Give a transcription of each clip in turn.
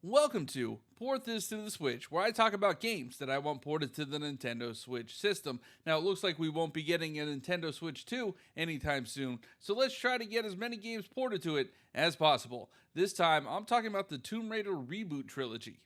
Welcome to Port This to the Switch, where I talk about games that I want ported to the Nintendo Switch system. Now, it looks like we won't be getting a Nintendo Switch 2 anytime soon, so let's try to get as many games ported to it as possible. This time, I'm talking about the Tomb Raider Reboot Trilogy.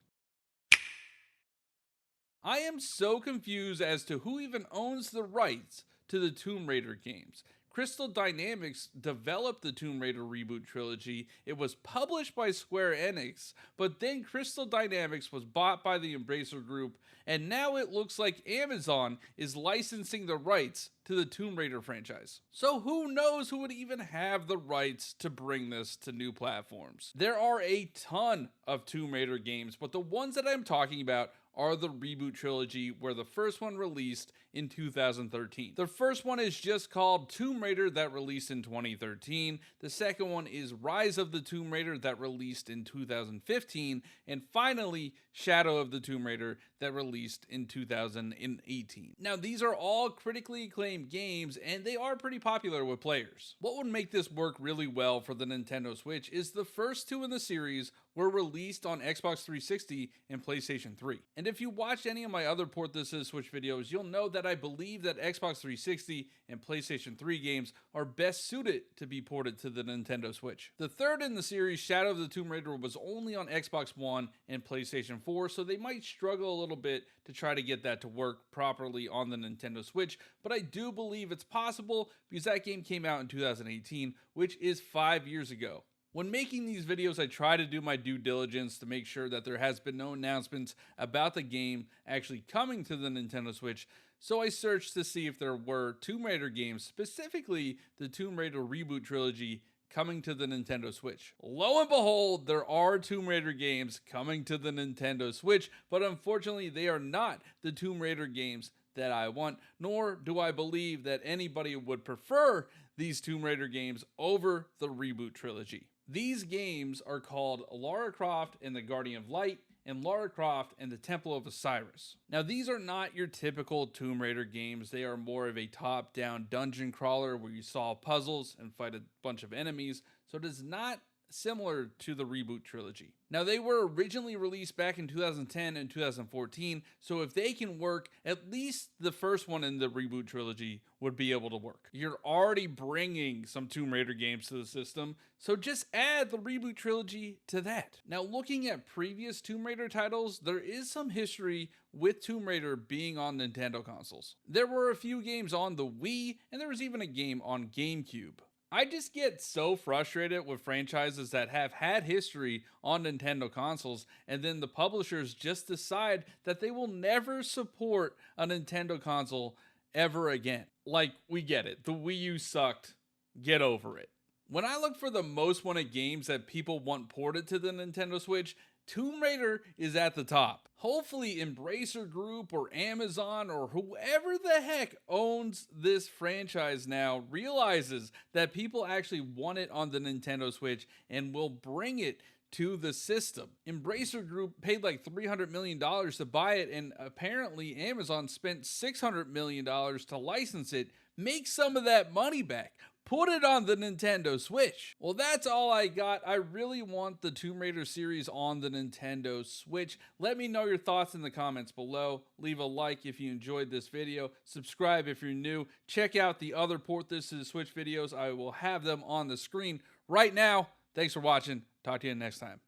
I am so confused as to who even owns the rights to the Tomb Raider games. Crystal Dynamics developed the Tomb Raider Reboot Trilogy. It was published by Square Enix, but then Crystal Dynamics was bought by the Embracer Group, and now it looks like Amazon is licensing the rights to the Tomb Raider franchise. So who knows who would even have the rights to bring this to new platforms? There are a ton of Tomb Raider games, but the ones that I'm talking about are the Reboot Trilogy, where the first one released in 2013. The first one is just called Tomb Raider, that released in 2013. The second one is Rise of the Tomb Raider, that released in 2015. And finally, Shadow of the Tomb Raider, that released in 2018. Now, these are all critically acclaimed games, and they are pretty popular with players. What would make this work really well for the Nintendo Switch is the first two in the series were released on Xbox 360 and PlayStation 3. And if you watched any of my other Port This to the Switch videos, you'll know that I believe that Xbox 360 and PlayStation 3 games are best suited to be ported to the Nintendo Switch. The third in the series, Shadow of the Tomb Raider, was only on Xbox One and PlayStation 4, so they might struggle a little bit to try to get that to work properly on the Nintendo Switch, but I do believe it's possible because that game came out in 2018, which is 5 years ago. When making these videos, I try to do my due diligence to make sure that there has been no announcements about the game actually coming to the Nintendo Switch, so I searched to see if there were Tomb Raider games, specifically the Tomb Raider Reboot Trilogy, coming to the Nintendo Switch. Lo and behold, there are Tomb Raider games coming to the Nintendo Switch, but unfortunately they are not the Tomb Raider games that I want, nor do I believe that anybody would prefer these Tomb Raider games over the Reboot Trilogy. These games are called Lara Croft and the Guardian of Light, and Lara Croft and the Temple of Osiris. Now, these are not your typical Tomb Raider games. They are more of a top-down dungeon crawler where you solve puzzles and fight a bunch of enemies, so it is not similar to the Reboot Trilogy. Now, they were originally released back in 2010 and 2014, so if they can work, at least the first one in the Reboot Trilogy would be able to work. You're already bringing some Tomb Raider games to the system, so just add the Reboot Trilogy to that. Now, looking at previous Tomb Raider titles, there is some history with Tomb Raider being on Nintendo consoles. There were a few games on the Wii, and there was even a game on GameCube. I just get so frustrated with franchises that have had history on Nintendo consoles, and then the publishers just decide that they will never support a Nintendo console ever again. Like, we get it. The Wii U sucked. Get over it. When I look for the most wanted games that people want ported to the Nintendo Switch, Tomb Raider is at the top. Hopefully Embracer Group or Amazon or whoever the heck owns this franchise now realizes that people actually want it on the Nintendo Switch and will bring it to the system. Embracer Group paid like $300 million to buy it, and apparently Amazon spent $600 million to license it. Make some of that money back. Put it on the Nintendo Switch. Well, that's all I got. I really want the Tomb Raider series on the Nintendo Switch. Let me know your thoughts in the comments below. Leave a like if you enjoyed this video. Subscribe if you're new. Check out the other Port This to the Switch videos. I will have them on the screen right now. Thanks for watching. Talk to you next time.